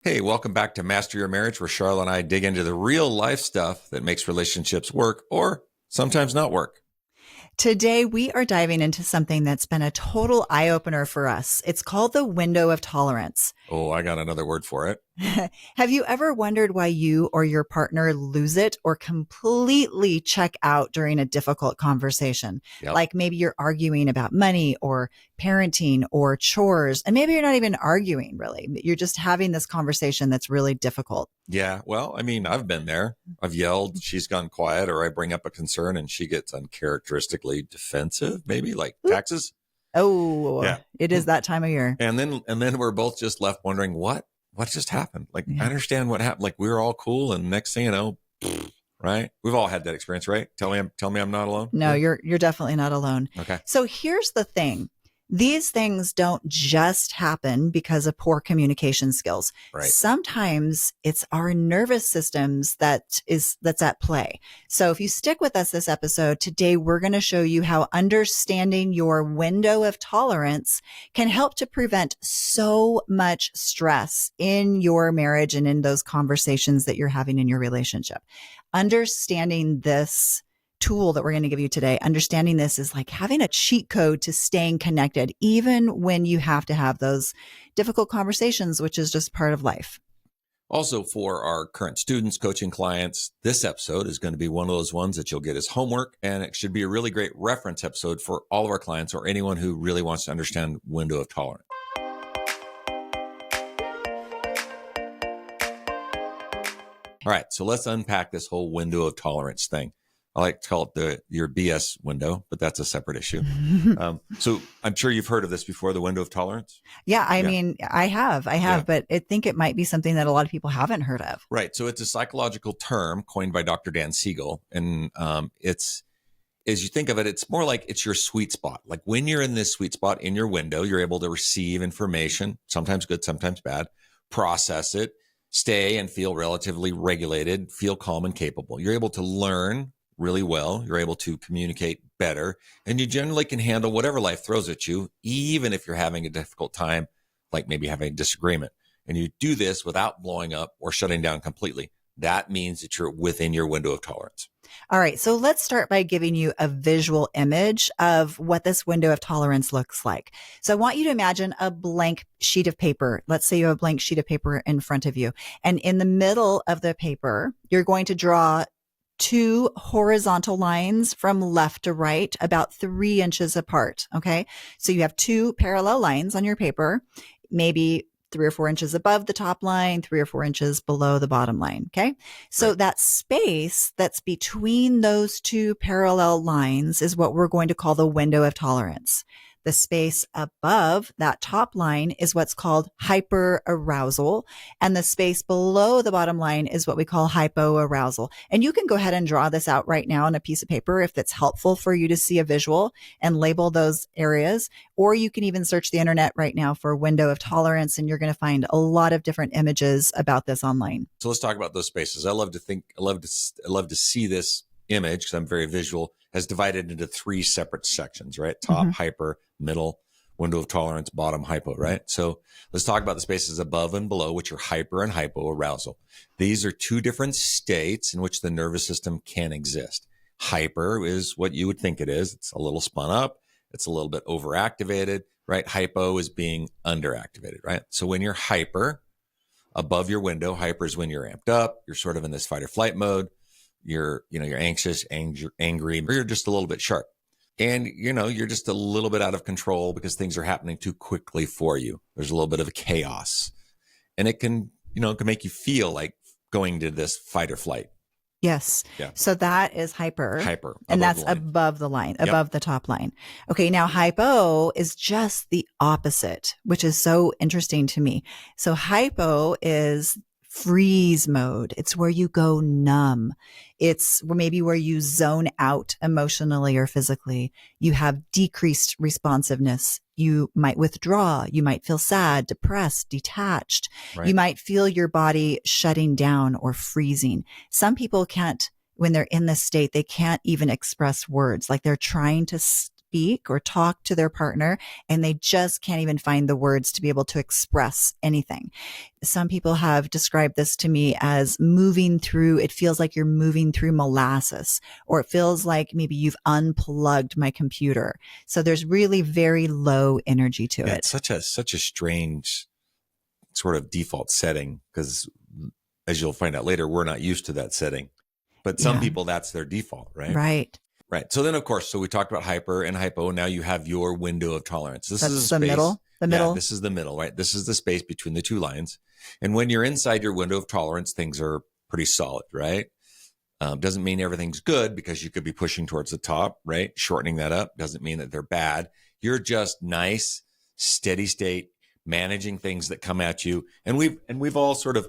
Hey, welcome back to Master Your Marriage, where Charlotte and I dig into the real life stuff that makes relationships work or sometimes not work. Today, we are diving into something that's been a total eye opener for us. It's called the window of tolerance. Oh, I got another word for it. Have you ever wondered why you or your partner lose it or completely check out during a difficult conversation? Yep. Like maybe you're arguing about money or parenting or chores, and maybe you're not even arguing really. You're just having this conversation that's really difficult. Yeah. Well, I mean, I've been there. I've yelled, she's gone quiet, or I bring up a concern and she gets uncharacteristically defensive, maybe like taxes. Oh, Yeah. it is that time of year. And then we're both just left wondering what just happened? Like, I understand what happened. Like, we were all cool. And next thing you know, right? We've all had that experience, right? Tell me I'm not alone. No, you're definitely not alone. Okay. So here's the thing. These things don't just happen because of poor communication skills. Right. Sometimes it's our nervous systems that's at play. So if you stick with us this episode, today we're going to show you how understanding your window of tolerance can help to prevent so much stress in your marriage and in those conversations that you're having in your relationship. Understanding this tool that we're going to give you today, understanding this is like having a cheat code to staying connected, even when you have to have those difficult conversations, which is just part of life. Also, for our current students, coaching clients, this episode is going to be one of those ones that you'll get as homework, and it should be a really great reference episode for all of our clients or anyone who really wants to understand window of tolerance. All right, so let's unpack this whole window of tolerance thing. I like to call it your BS window, but that's a separate issue. So I'm sure you've heard of this before, the window of tolerance. Yeah, I mean, I have, but I think it might be something that a lot of people haven't heard of. Right. So it's a psychological term coined by Dr. Dan Siegel. And it's, as you think of it, it's more like it's your sweet spot. Like when you're in this sweet spot in your window, you're able to receive information, sometimes good, sometimes bad, process it, stay and feel relatively regulated, feel calm and capable. You're able to learn really well. You're able to communicate better, and you generally can handle whatever life throws at you, even if you're having a difficult time, like maybe having a disagreement. And you do this without blowing up or shutting down completely. That means that you're within your window of tolerance. All right. So let's start by giving you a visual image of what this window of tolerance looks like. So I want you to imagine a blank sheet of paper. Let's say you have a blank sheet of paper in front of you. And in the middle of the paper, you're going to draw two horizontal lines from left to right, about 3 inches apart. Okay. So you have two parallel lines on your paper, maybe 3 or 4 inches above the top line, 3 or 4 inches below the bottom line. Okay. So Right. that space that's between those two parallel lines is what we're going to call the window of tolerance. The space above that top line is what's called hyper arousal. And the space below the bottom line is what we call hypo arousal. And you can go ahead and draw this out right now on a piece of paper if it's helpful for you to see a visual and label those areas. Or you can even search the internet right now for window of tolerance, and you're going to find a lot of different images about this online. So let's talk about those spaces. I love to see this image, because I'm very visual, as divided into 3 separate sections, right? Top, hyper, middle, window of tolerance, bottom, hypo, right? So let's talk about the spaces above and below, which are hyper and hypo arousal. These are 2 different states in which the nervous system can exist. Hyper is what you would think it is. It's a little spun up. It's a little bit overactivated, right? Hypo is being underactivated, right? So when you're hyper, above your window, hyper is when you're amped up. You're sort of in this fight or flight mode. You're anxious, angry, or you're just a little bit sharp. And, you're just a little bit out of control because things are happening too quickly for you. There's a little bit of a chaos. And it can make you feel like going to this fight or flight. Yes. Yeah. So that is hyper. Hyper. And that's above the line, Yep. above the top line. Okay. Now hypo is just the opposite, which is so interesting to me. So hypo is freeze mode. It's where you go numb. It's maybe where you zone out emotionally or physically. You have decreased responsiveness. You might withdraw. You might feel sad, depressed, detached. Right. You might feel your body shutting down or freezing. Some people can't, when they're in this state, they can't even express words. Like they're trying to speak or talk to their partner, and they just can't even find the words to be able to express anything. Some people have described this to me as it feels like you're moving through molasses, or it feels like maybe you've unplugged my computer. So there's really very low energy to it. It's such a strange sort of default setting, because as you'll find out later, we're not used to that setting. But some people, that's their default, right? Right. So then, of course, we talked about hyper and hypo. Now you have your window of tolerance. This is the middle. Yeah, this is the middle, right? This is the space between the two lines. And when you're inside your window of tolerance, things are pretty solid, right? Doesn't mean everything's good, because you could be pushing towards the top, right? Shortening that up doesn't mean that they're bad. You're just nice, steady state, managing things that come at you. And we've all sort of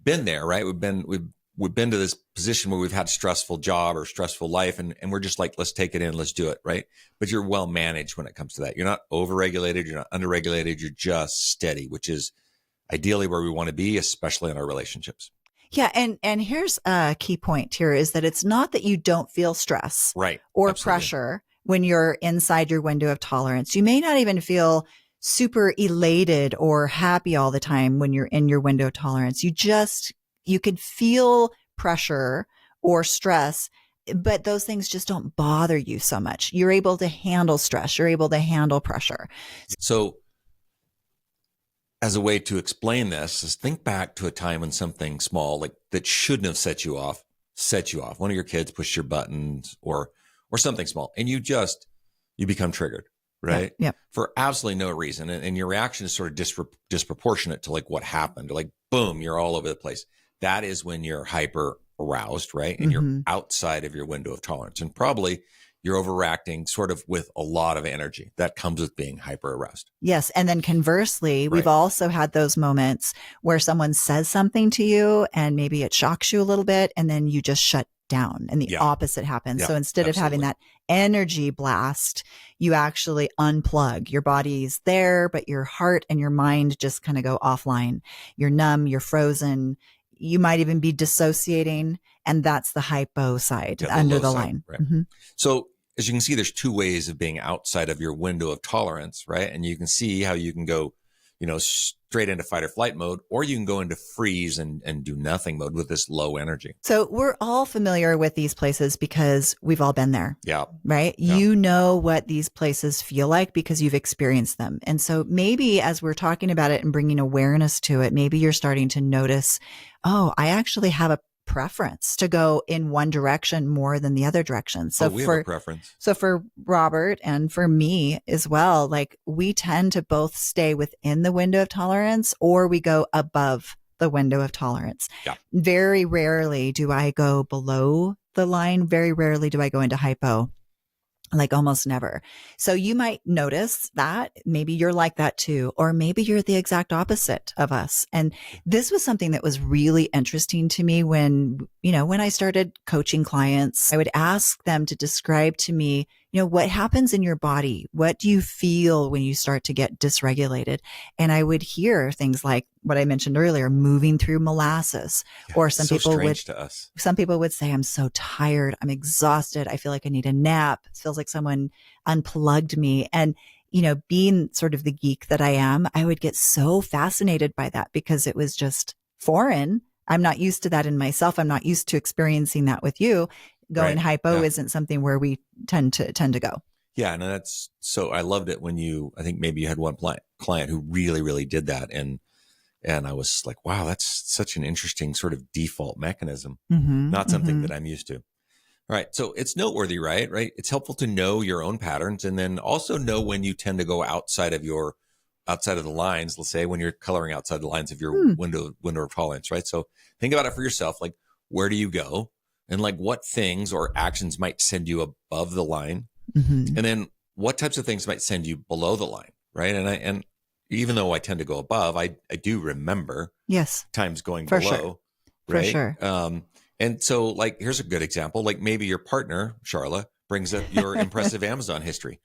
been there, right? We've been to this position where we've had a stressful job or stressful life, and we're just like, let's take it in, let's do it, right? But you're well managed when it comes to that. You're not overregulated, you're not underregulated, you're just steady, which is ideally where we want to be, especially in our relationships. Yeah. And here's a key point here, is that it's not that you don't feel stress or pressure when you're inside your window of tolerance. You may not even feel super elated or happy all the time when you're in your window of tolerance. You could feel pressure or stress, but those things just don't bother you so much. You're able to handle stress. You're able to handle pressure. So as a way to explain this is think back to a time when something small, like that shouldn't have set you off. One of your kids pushed your buttons or something small, and you become triggered, right? Yeah. For absolutely no reason. And your reaction is sort of disproportionate to like what happened. Like, boom, you're all over the place. That is when you're hyper aroused, right? And you're outside of your window of tolerance, and probably you're overreacting sort of with a lot of energy. That comes with being hyper aroused. Yes. And then conversely, we've also had those moments where someone says something to you and maybe it shocks you a little bit, and then you just shut down, and the opposite happens. So instead of having that energy blast, you actually unplug. Your body's there, but your heart and your mind just kind of go offline. You're numb, you're frozen. You might even be dissociating, and that's the hypo side, under the line. Right. So as you can see, there's two ways of being outside of your window of tolerance, right? And you can see how you can go, straight into fight or flight mode, or you can go into freeze and do nothing mode with this low energy. So we're all familiar with these places because we've all been there. Yeah. Right. Yeah. You know what these places feel like because you've experienced them. And so maybe as we're talking about it and bringing awareness to it, maybe you're starting to notice, oh, I actually have a preference to go in one direction more than the other direction. So we have a preference. So for Robert and for me as well, like we tend to both stay within the window of tolerance, or we go above the window of tolerance. Yeah. Very rarely do I go below the line. Very rarely do I go into hypo. Like almost never. So you might notice that maybe you're like that too, or maybe you're the exact opposite of us. And this was something that was really interesting to me when I started coaching clients. I would ask them to describe to me, what happens in your body? What do you feel when you start to get dysregulated? And I would hear things like what I mentioned earlier, moving through molasses, or some people would say, I'm so tired. I'm exhausted. I feel like I need a nap. It feels like someone unplugged me. And, being sort of the geek that I am, I would get so fascinated by that because it was just foreign. I'm not used to that in myself. I'm not used to experiencing that with you. Going hypo isn't something where we tend to go. Yeah. And that's so I loved it when I think maybe you had one client who really, really did that. And I was like, wow, that's such an interesting sort of default mechanism. Not something that I'm used to. All right. So it's noteworthy, right? It's helpful to know your own patterns, and then also know when you tend to go outside of the lines. Let's say when you're coloring outside the lines of your window of tolerance, right? So think about it for yourself. Like, where do you go? And like what things or actions might send you above the line? And then what types of things might send you below the line, right? And even though I tend to go above, I do remember times going below, right? For sure. And so like, here's a good example. Like maybe your partner, Charla, brings up your impressive Amazon history.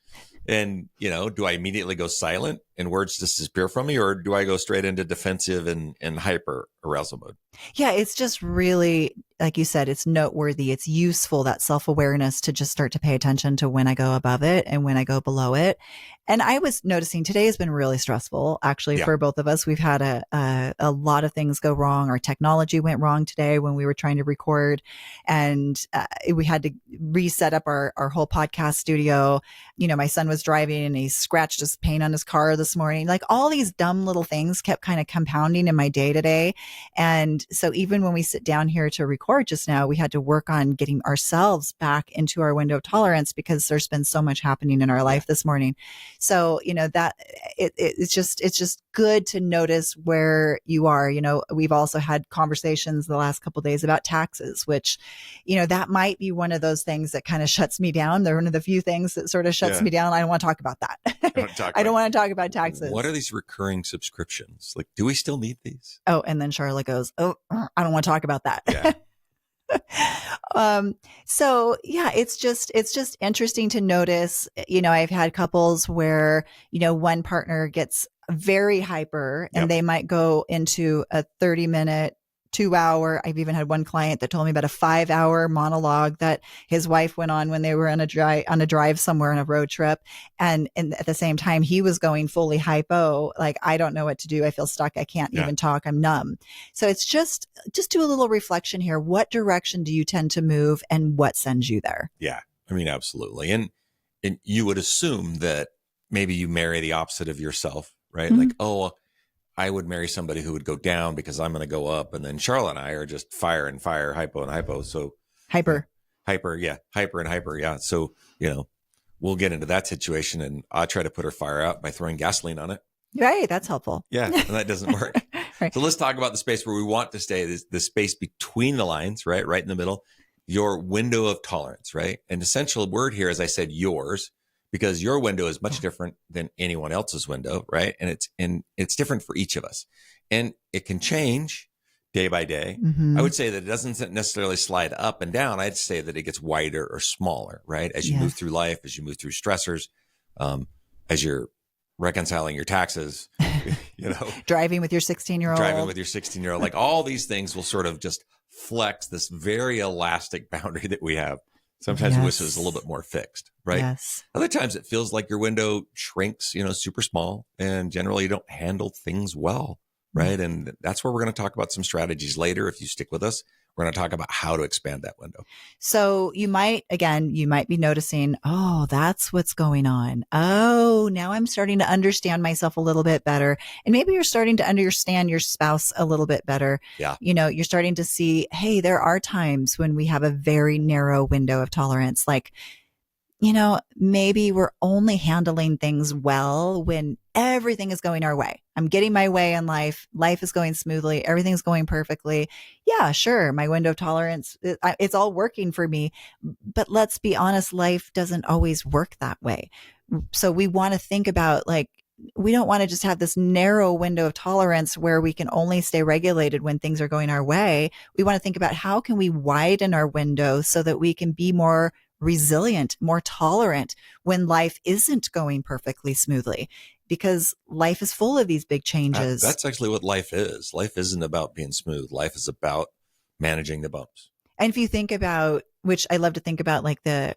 And, do I immediately go silent? and words disappear from me, or do I go straight into defensive and hyper arousal mode? Yeah, it's just really, like you said, it's noteworthy. It's useful, that self-awareness, to just start to pay attention to when I go above it and when I go below it. And I was noticing today has been really stressful, actually, for both of us. We've had a lot of things go wrong. Our technology went wrong today when we were trying to record, and we had to reset up our whole podcast studio. You know, my son was driving and he scratched his paint on his car this morning. Like, all these dumb little things kept kind of compounding in my day today. And so even when we sit down here to record just now, we had to work on getting ourselves back into our window of tolerance, because there's been so much happening in our life this morning. So, you know, that it's just good to notice where you are. You know, we've also had conversations the last couple of days about taxes, which, you know, that might be one of those things that kind of shuts me down. They're one of the few things that sort of shuts me down. I don't want to talk about that. I don't want to talk about taxes. What are these recurring subscriptions? Like, do we still need these? Oh, and then Charlotte goes, "Oh, I don't want to talk about that." Yeah. So yeah, it's just interesting to notice. You know, I've had couples where, you know, one partner gets very hyper and they might go into a 30-minute, 2-hour. I've even had one client that told me about a 5-hour monologue that his wife went on when they were on a drive somewhere on a road trip. And at the same time, he was going fully hypo. Like, I don't know what to do. I feel stuck. I can't even talk. I'm numb. So it's just do a little reflection here. What direction do you tend to move, and what sends you there? Yeah. I mean, absolutely. And you would assume that maybe you marry the opposite of yourself, right? Mm-hmm. Like, oh, I would marry somebody who would go down because I'm going to go up. And then Charlotte and I are just fire and fire, hypo and hypo. So hyper. Hyper. Yeah. So, you know, we'll get into that situation, and I'll try to put her fire out by throwing gasoline on it. Right. That's helpful. Yeah. And that doesn't work. Right. So let's talk about the space where we want to stay, the space between the lines, right? Right in the middle, your window of tolerance, right? An essential word here, as I said, yours, because your window is much different than anyone else's window, right? And it's different for each of us, and it can change day by day. Mm-hmm. I would say that it doesn't necessarily slide up and down. I'd say that it gets wider or smaller, right? As you move through life, as you move through stressors, as you're reconciling your taxes, you know, driving with your 16-year-old, like, all these things will sort of just flex this very elastic boundary that we have. Sometimes we wish it was a little bit more fixed, right? Yes. Other times it feels like your window shrinks, you know, super small, and generally you don't handle things well, right? And that's where we're going to talk about some strategies later. If you stick with us, we're going to talk about how to expand that window. So you might be noticing, oh, that's what's going on. Oh, now I'm starting to understand myself a little bit better. And maybe you're starting to understand your spouse a little bit better. Yeah. You know, you're starting to see, hey, there are times when we have a very narrow window of tolerance. Like, you know, maybe we're only handling things well when everything is going our way. I'm getting my way in life. Life is going smoothly. Everything's going perfectly. Yeah, sure. My window of tolerance, it's all working for me. But let's be honest, life doesn't always work that way. So we want to think about, like, we don't want to just have this narrow window of tolerance where we can only stay regulated when things are going our way. We want to think about, how can we widen our window so that we can be more resilient, more tolerant when life isn't going perfectly smoothly, because life is full of these big changes. That's actually what life is. Life isn't about being smooth. Life is about managing the bumps. And if you think about, which I love to think about, like the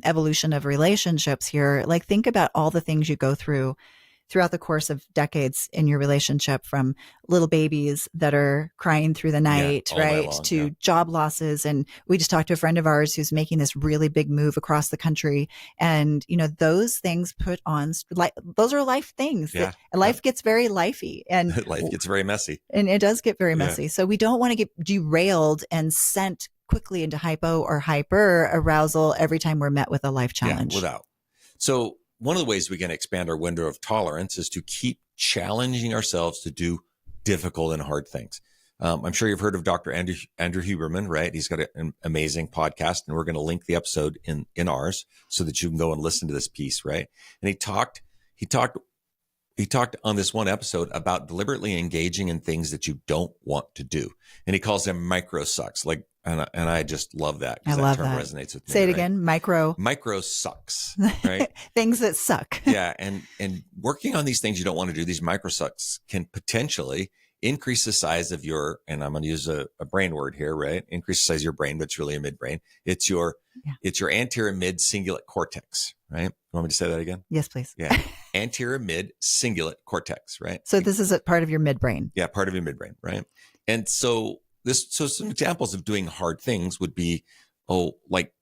evolution of relationships here, like think about all the things you go through throughout the course of decades in your relationship, from little babies that are crying through the night, right, to job losses. And we just talked to a friend of ours who's making this really big move across the country. And, you know, those things put on, like, those are life things. Yeah. Life gets very lifey, and life gets very messy. And it does get very messy. So we don't want to get derailed and sent quickly into hypo or hyper arousal every time we're met with a life challenge. Yeah, without. So one of the ways we can expand our window of tolerance is to keep challenging ourselves to do difficult and hard things. I'm sure you've heard of Dr. Andrew Huberman, right? He's got an amazing podcast, and we're going to link the episode in ours so that you can go and listen to this piece, right? And he talked he talked on this one episode about deliberately engaging in things that you don't want to do. And he calls them micro sucks. Like, and I just love that because that term resonates with me. Say it again. Micro sucks, right? Things that suck. Yeah. And working on these things you don't want to do, these micro sucks can potentially increase the size of your, and I'm going to use a brain word here, right? Increase the size of your brain, but it's really a midbrain. It's your anterior mid cingulate cortex, right? You want me to say that again? Yes, please. Yeah. Anterior mid cingulate cortex, right? So this is a part of your midbrain. Yeah. Part of your midbrain, right? And so some examples of doing hard things would be, like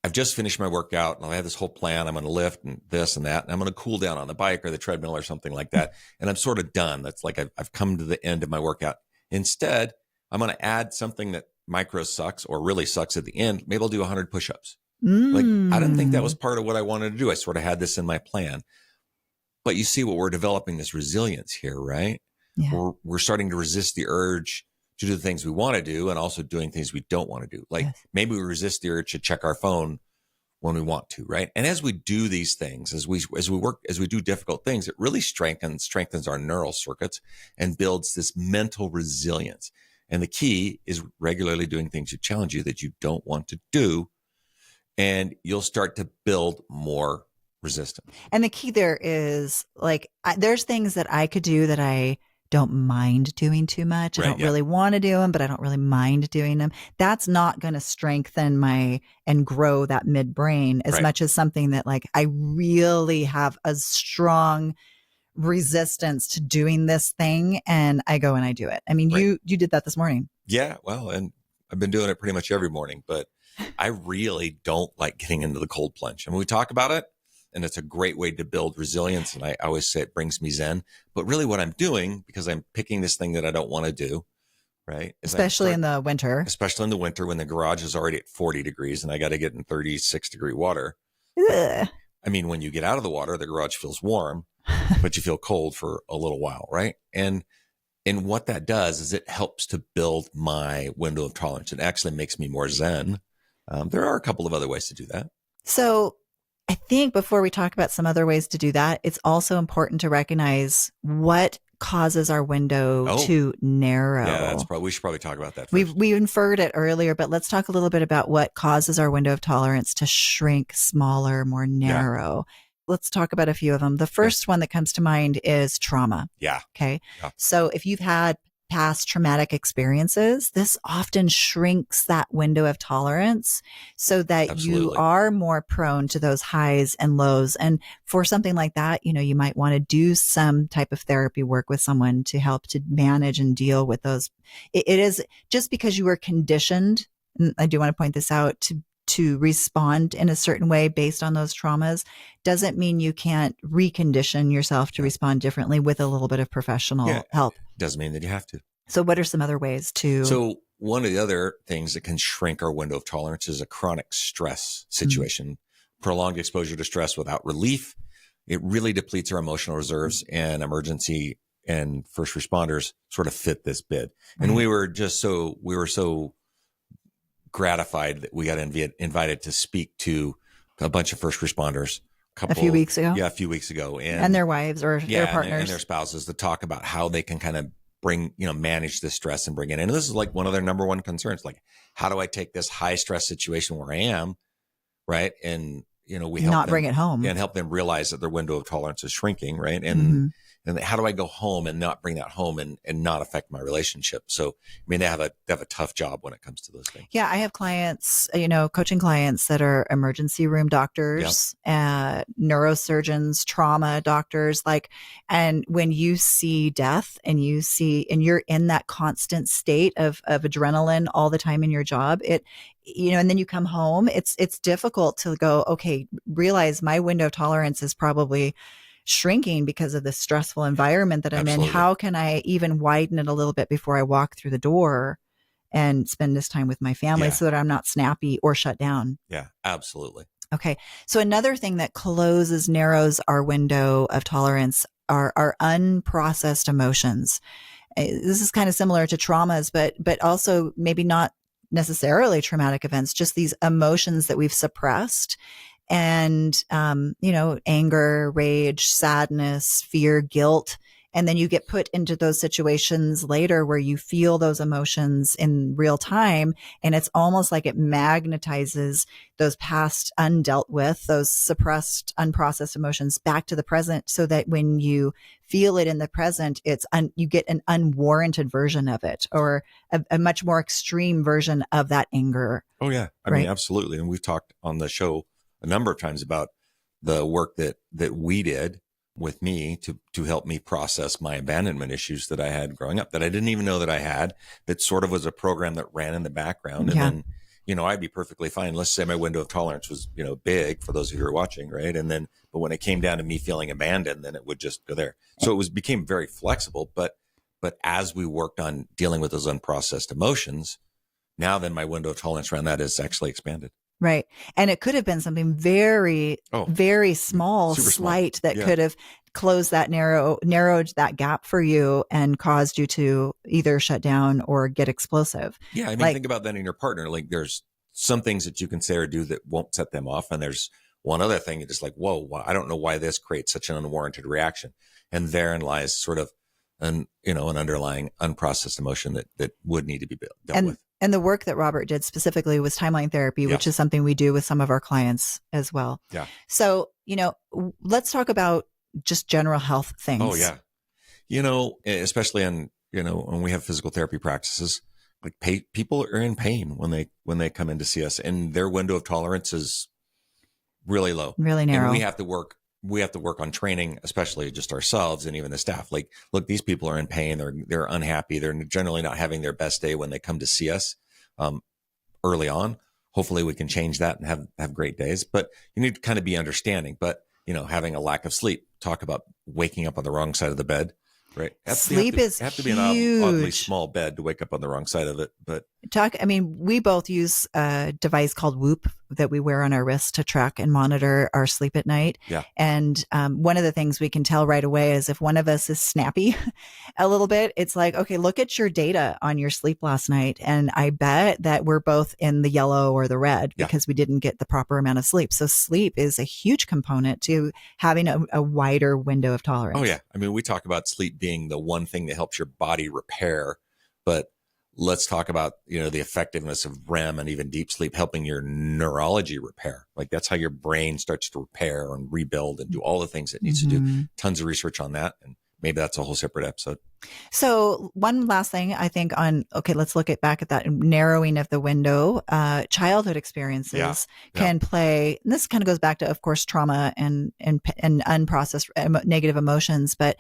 I've just finished my workout and I have this whole plan. I'm going to lift and this and that, and I'm going to cool down on the bike or the treadmill or something like that. And I'm sort of done. That's like, I've come to the end of my workout. Instead, I'm going to add something that micro sucks or really sucks at the end. Maybe I'll do 100 push-ups. Like, I didn't think that was part of what I wanted to do. I sort of had this in my plan, but you see what we're developing this resilience here, right? Yeah. We're starting to resist the urge to do the things we want to do and also doing things we don't want to do. Like maybe we resist the urge to check our phone when we want to, right? And as we do these things, as we do difficult things, it really strengthens our neural circuits and builds this mental resilience. And the key is regularly doing things that challenge you that you don't want to do. And you'll start to build more resistance. And the key there is like, there's things that I could do that I don't mind doing too much. I don't really want to do them, but I don't really mind doing them. That's not going to strengthen and grow that midbrain as much as something that like I really have a strong resistance to doing this thing. And I go and I do it. I mean, you did that this morning. Yeah. Well, and I've been doing it pretty much every morning, but I really don't like getting into the cold plunge. I mean, we talk about it, and it's a great way to build resilience. And I always say it brings me zen. But really what I'm doing, because I'm picking this thing that I don't want to do, right? Especially in the winter. Especially in the winter when the garage is already at 40 degrees and I got to get in 36-degree water. Ugh. I mean, when you get out of the water, the garage feels warm, but you feel cold for a little while, right? And what that does is it helps to build my window of tolerance. It actually makes me more zen. There are a couple of other ways to do that. So I think before we talk about some other ways to do that, it's also important to recognize what causes our window to narrow. Yeah, we should probably talk about that first. We inferred it earlier, but let's talk a little bit about what causes our window of tolerance to shrink smaller, more narrow. Let's talk about a few of them. The first one that comes to mind is trauma. Yeah. Okay. Yeah. So if you've had past traumatic experiences, this often shrinks that window of tolerance so that you are more prone to those highs and lows. And for something like that, you might want to do some type of therapy work with someone to help to manage and deal with those. It is just because you were conditioned, and I do want to point this out, to respond in a certain way based on those traumas doesn't mean you can't recondition yourself to respond differently with a little bit of professional help. Doesn't mean that you have to. So what are some other ways to? So one of the other things that can shrink our window of tolerance is a chronic stress situation. Mm-hmm. Prolonged exposure to stress without relief. It really depletes our emotional reserves, and emergency and first responders sort of fit this bid. Right. And we were so gratified that we got invited to speak to a bunch of first responders a few weeks ago. Yeah, a few weeks ago. And their wives or their partners. And their spouses to talk about how they can kind of manage this stress and bring it in. And this is like one of their number one concerns. Like, how do I take this high stress situation where I am, right? And, we help not bring it home and help them realize that their window of tolerance is shrinking, right? And and how do I go home and not bring that home and not affect my relationship? So, they have a tough job when it comes to those things. Yeah. I have clients, coaching clients that are emergency room doctors, neurosurgeons, trauma doctors, and when you see death and you're in that constant state of adrenaline all the time in your job, and then you come home, it's difficult to go, okay, realize my window of tolerance is probably shrinking because of the stressful environment that I'm in. How can I even widen it a little bit before I walk through the door and spend this time with my family so that I'm not snappy or shut down? Yeah, absolutely. Okay. So another thing that narrows our window of tolerance are our unprocessed emotions. This is kind of similar to traumas, but also maybe not necessarily traumatic events, just these emotions that we've suppressed. and, anger, rage, sadness, fear, guilt. And then you get put into those situations later where you feel those emotions in real time. And it's almost like it magnetizes those past undealt with, those suppressed, unprocessed emotions back to the present, so that when you feel it in the present, you get an unwarranted version of it, or a much more extreme version of that anger. Oh yeah. I mean, absolutely. And we've talked on the show a number of times about the work that we did with me to help me process my abandonment issues that I had growing up, that I didn't even know that I had, that sort of was a program that ran in the background. And then, I'd be perfectly fine. Let's say my window of tolerance was, big, for those of you who are watching, right? And then, but when it came down to me feeling abandoned, then it would just go there. So it became very flexible. But as we worked on dealing with those unprocessed emotions, now then my window of tolerance around that is actually expanded. Right. And it could have been something very, very small, slight, that could have closed that narrowed that gap for you and caused you to either shut down or get explosive. Yeah. I mean, think about that in your partner. Like, there's some things that you can say or do that won't set them off. And there's one other thing that's like, whoa, I don't know why this creates such an unwarranted reaction. And therein lies sort of an underlying unprocessed emotion that would need to be dealt with. And the work that Robert did specifically was timeline therapy, which is something we do with some of our clients as well. Yeah. So, let's talk about just general health things. Oh yeah. Especially when we have physical therapy practices, like people are in pain when they come in to see us, and their window of tolerance is really low, really narrow. And we have to work on training, especially just ourselves and even the staff. Like, look, these people are in pain. They're unhappy. They're generally not having their best day when they come to see us early on. Hopefully we can change that and have great days, but you need to kind of be understanding. But, having a lack of sleep, talk about waking up on the wrong side of the bed, right? Sleep is have to be huge. An oddly small bed to wake up on the wrong side of it. But we both use a device called Whoop that we wear on our wrists to track and monitor our sleep at night. Yeah. And one of the things we can tell right away is if one of us is snappy a little bit, it's like, okay, look at your data on your sleep last night. And I bet that we're both in the yellow or the red because we didn't get the proper amount of sleep. So sleep is a huge component to having a wider window of tolerance. Oh yeah. I mean, we talk about sleep being the one thing that helps your body repair, but let's talk about, the effectiveness of REM and even deep sleep helping your neurology repair. Like, that's how your brain starts to repair and rebuild and do all the things it needs to do. Tons of research on that. And maybe that's a whole separate episode. So one last thing I think let's look back at that narrowing of the window. Childhood experiences can play, and this kind of goes back to, of course, trauma and unprocessed negative emotions, but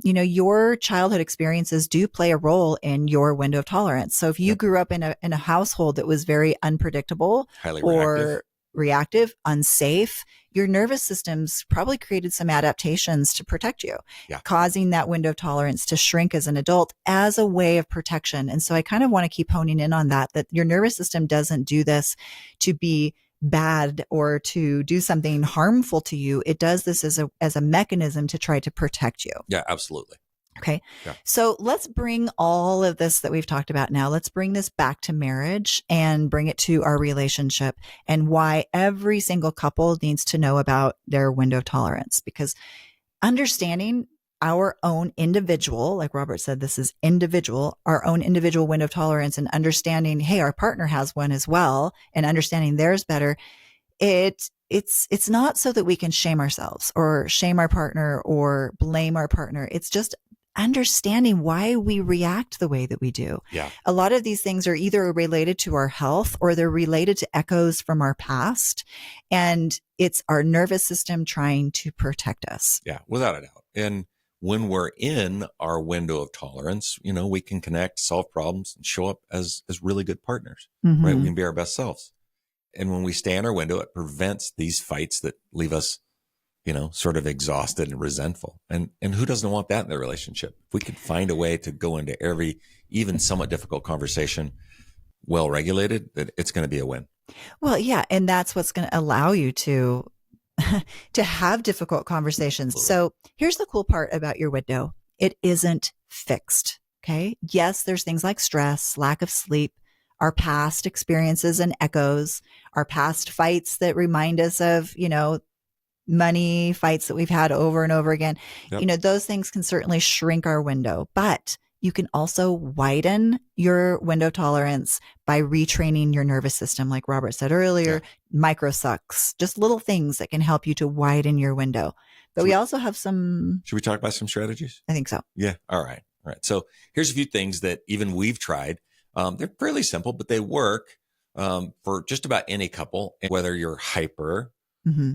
your childhood experiences do play a role in your window of tolerance. So if you grew up in a household that was very unpredictable, highly reactive, unsafe, your nervous system's probably created some adaptations to protect you, causing that window of tolerance to shrink as an adult as a way of protection. And so I kind of want to keep honing in on that your nervous system doesn't do this to be bad or to do something harmful to you. It does this as a mechanism to try to protect you. Yeah, absolutely. Okay. Yeah. So let's bring all of this that we've talked about now, let's bring this back to marriage and bring it to our relationship, and why every single couple needs to know about their window of tolerance. Because understanding our own individual, like Robert said, this is individual, our own individual window of tolerance, and understanding, hey, our partner has one as well, and understanding theirs better. It's not so that we can shame ourselves or shame our partner or blame our partner. It's just understanding why we react the way that we do. Yeah. A lot of these things are either related to our health or they're related to echoes from our past. And it's our nervous system trying to protect us. Yeah, without a doubt. And when we're in our window of tolerance, we can connect, solve problems, and show up as really good partners, right? We can be our best selves. And when we stay in our window, it prevents these fights that leave us sort of exhausted and resentful. And who doesn't want that in their relationship? If we could find a way to go into every, even somewhat difficult conversation, well regulated, that it's going to be a win. Well, yeah. And that's what's going to allow you to have difficult conversations. Absolutely. So here's the cool part about your window. It isn't fixed. Okay. Yes, there's things like stress, lack of sleep, our past experiences and echoes, our past fights that remind us of, money fights that we've had over and over again. Yep. Those things can certainly shrink our window, but you can also widen your window tolerance by retraining your nervous system. Like Robert said earlier, micro sucks, just little things that can help you to widen your window. But we also have some. Should we talk about some strategies? I think so. Yeah. All right. So here's a few things that even we've tried. They're fairly simple, but they work for just about any couple, whether you're hyper,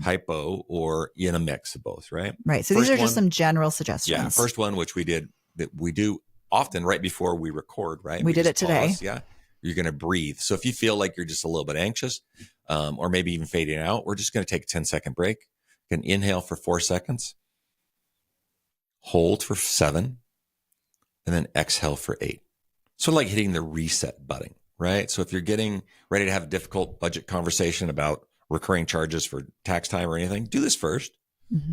hypo, or in a mix of both, right? Right. So these are just some general suggestions. Yeah. First one, which we do often right before we record, right? We did it today. Pause, yeah. You're going to breathe. So if you feel like you're just a little bit anxious, or maybe even fading out, we're just going to take a 10-second break. You can inhale for 4 seconds, hold for 7, and then exhale for 8. Sort of like hitting the reset button, right? So if you're getting ready to have a difficult budget conversation about recurring charges for tax time or anything, do this first.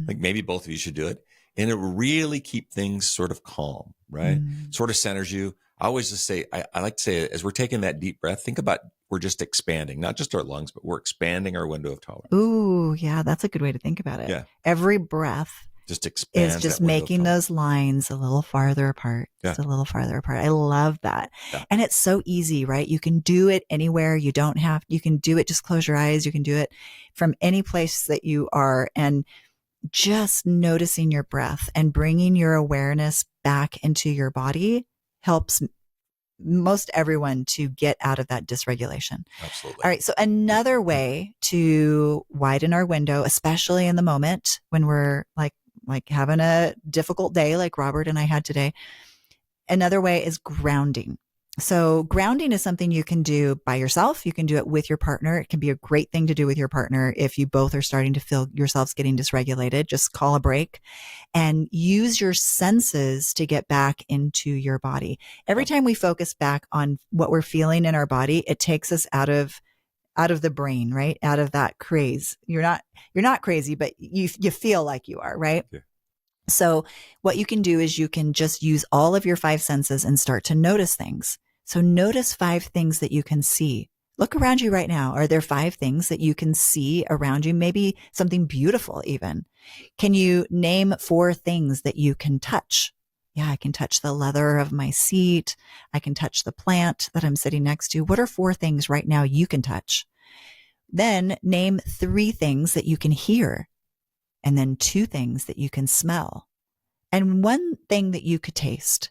Like maybe both of you should do it. And it will really keep things sort of calm, right? Sort of centers you. I always just say, I like to say, as we're taking that deep breath, think about we're just expanding, not just our lungs, but we're expanding our window of tolerance. Ooh, yeah, that's a good way to think about it. Yeah. Every breath just expands is just making those lines a little farther apart. Just a little farther apart. I love that. Yeah. And it's so easy, right? You can do it anywhere. You can do it. Just close your eyes. You can do it from any place that you are. And just noticing your breath and bringing your awareness back into your body helps most everyone to get out of that dysregulation. Absolutely. All right. So another way to widen our window, especially in the moment when we're like having a difficult day, like Robert and I had today. Another way is grounding. So grounding is something you can do by yourself. You can do it with your partner. It can be a great thing to do with your partner. If you both are starting to feel yourselves getting dysregulated, just call a break and use your senses to get back into your body. Every time we focus back on what we're feeling in our body, it takes us out of the brain, right? Out of that craze. You're not crazy, but you feel like you are, right? Yeah. So what you can do is you can just use all of your 5 senses and start to notice things. So notice 5 things that you can see. Look around you right now. Are there 5 things that you can see around you? Maybe something beautiful even. Can you name 4 things that you can touch? Yeah, I can touch the leather of my seat. I can touch the plant that I'm sitting next to. What are 4 things right now you can touch? Then name 3 things that you can hear. And then 2 things that you can smell. And 1 thing that you could taste.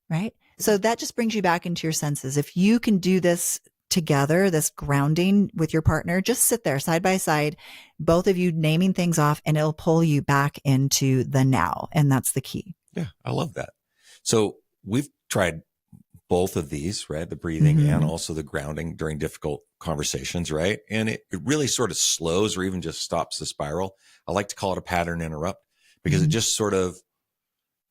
Right? So that just brings you back into your senses. If you can do this together, this grounding with your partner, just sit there side by side, both of you naming things off, and it'll pull you back into the now. And that's the key. Yeah, I love that. So we've tried both of these, right? The breathing and also the grounding during difficult conversations, right? And it really sort of slows or even just stops the spiral. I like to call it a pattern interrupt because it just sort of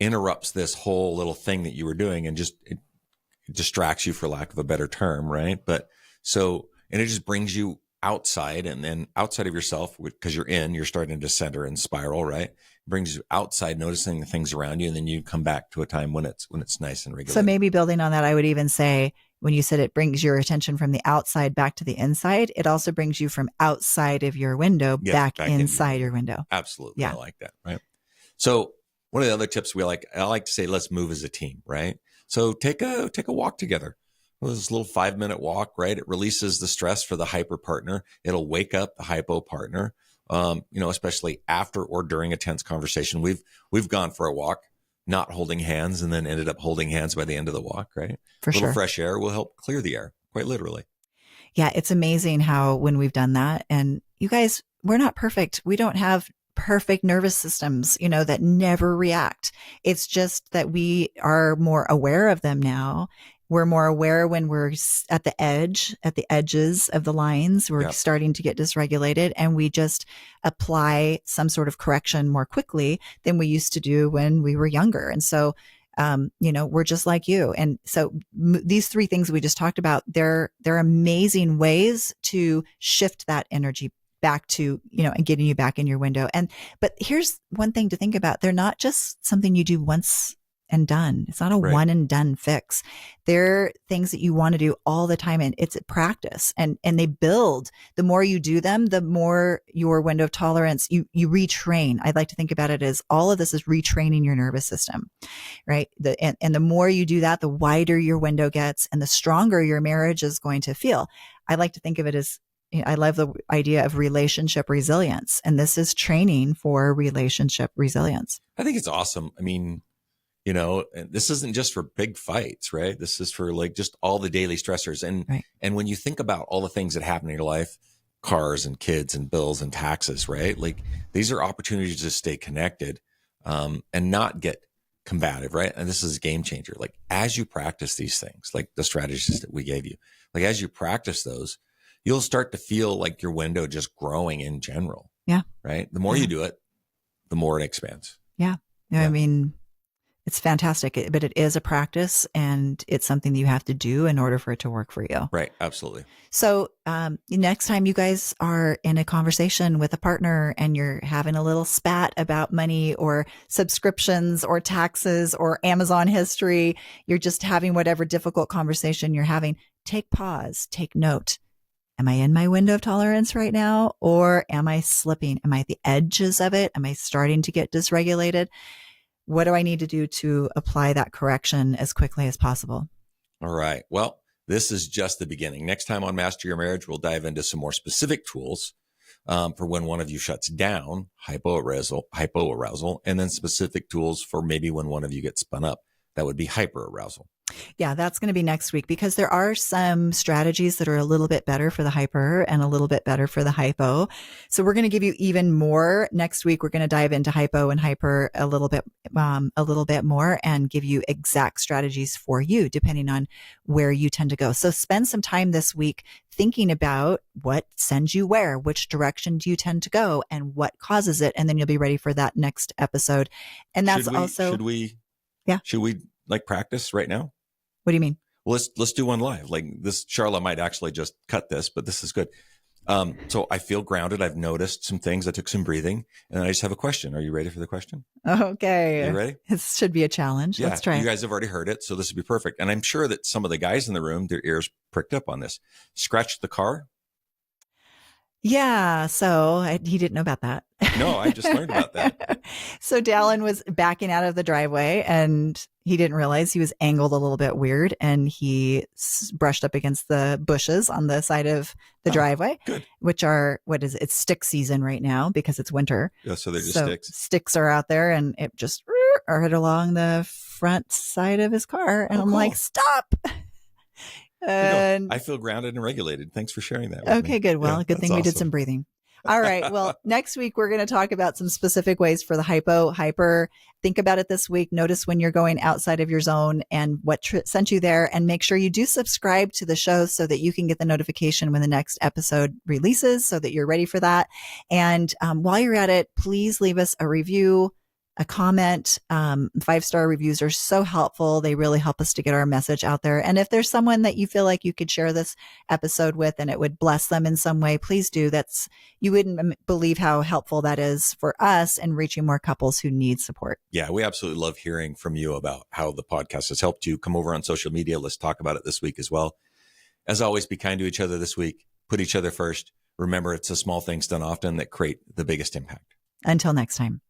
interrupts this whole little thing that you were doing and just it distracts you, for lack of a better term, right? But so, and it just brings you outside, and then outside of yourself, because you're starting to center and spiral, right? It brings you outside, noticing the things around you, and then you come back to a time when it's nice and regular. So maybe building on that, I would even say, when you said it brings your attention from the outside back to the inside, it also brings you from outside of your window back inside your window. Absolutely. Yeah. I like that. Right. So one of the other tips I like to say, let's move as a team, right? So take a walk together. Well, this little 5-minute walk, right? It releases the stress for the hyper partner. It'll wake up the hypo partner. Especially after or during a tense conversation. We've gone for a walk, not holding hands, and then ended up holding hands by the end of the walk, right? For sure. A little sure. fresh air will help clear the air, quite literally. Yeah, it's amazing how when we've done that, and you guys, we're not perfect. We don't have perfect nervous systems, that never react. It's just that we are more aware of them now. We're more aware when we're at the edges of the lines, we're starting to get dysregulated, and we just apply some sort of correction more quickly than we used to do when we were younger. And so, we're just like you. And so these 3 things we just talked about, they're amazing ways to shift that energy back to, and getting you back in your window. But here's one thing to think about. They're not just something you do once and done. It's not a Right. one and done fix. They're things that you want to do all the time. And it's a practice and they build. The more you do them, the more your window of tolerance, you retrain. I'd like to think about it as all of this is retraining your nervous system, right? And the more you do that, the wider your window gets and the stronger your marriage is going to feel. I like to think of it as, I love the idea of relationship resilience. And this is training for relationship resilience. I think it's awesome. I mean, you know, and this isn't just for big fights, right? This is for like just all the daily stressors. And, Right. and when you think about all the things that happen in your life, cars and kids and bills and taxes, right? Like these are opportunities to stay connected, and not get combative, right? And this is a game changer. Like as you practice these things, like the strategies that we gave you, like as you practice those, you'll start to feel like your window just growing in general. Yeah. Right. The more you do it, the more it expands. Yeah. I mean, it's fantastic, but it is a practice and it's something that you have to do in order for it to work for you. Right. Absolutely. So next time you guys are in a conversation with a partner and you're having a little spat about money or subscriptions or taxes or Amazon history, you're just having whatever difficult conversation you're having, take pause, take note. Am I in my window of tolerance right now? Or am I slipping? Am I at the edges of it? Am I starting to get dysregulated? What do I need to do to apply that correction as quickly as possible? All right. Well, this is just the beginning. Next time on Master Your Marriage, we'll dive into some more specific tools for when one of you shuts down, hypo arousal, and then specific tools for maybe when one of you gets spun up. That would be hyper arousal. Yeah, that's going to be next week because there are some strategies that are a little bit better for the hyper and a little bit better for the hypo. So we're going to give you even more next week. We're going to dive into hypo and hyper a little bit more and give you exact strategies for you depending on where you tend to go. So spend some time this week thinking about what sends you where, which direction do you tend to go and what causes it. And then you'll be ready for that next episode. And that's Should we like practice right now? What do you mean? Well, let's do one live. Like this, Charla might actually just cut this, but this is good. So I feel grounded. I've noticed some things. I took some breathing, and I just have a question. Are you ready for the question? Okay. Are you ready? This should be a challenge. Yeah, Let's try. You guys have already heard it, so this would be perfect. And I'm sure that some of the guys in the room, their ears pricked up on this. Scratch the car. Yeah. So he didn't know about that. No, I just learned about that. So Dallin was backing out of the driveway and he didn't realize he was angled a little bit weird and he brushed up against the bushes on the side of the driveway, which are, it's stick season right now because it's winter. Yeah, so they're just sticks. Sticks are out there and it just right along the front side of his car. And I'm like, stop. And I feel grounded and regulated. Thanks for sharing that. Okay, good. Well, good thing we did some breathing. All right. Well, next week, we're going to talk about some specific ways for the hyper. Think about it this week. Notice when you're going outside of your zone and what sent you there. And make sure you do subscribe to the show so that you can get the notification when the next episode releases so that you're ready for that. And while you're at it, please leave us a review, a comment. 5-star reviews are so helpful. They really help us to get our message out there. And if there's someone that you feel like you could share this episode with and it would bless them in some way, please do. You wouldn't believe how helpful that is for us in reaching more couples who need support. Yeah, we absolutely love hearing from you about how the podcast has helped you. Come over on social media. Let's talk about it this week as well. As always, be kind to each other this week. Put each other first. Remember, it's the small things done often that create the biggest impact. Until next time.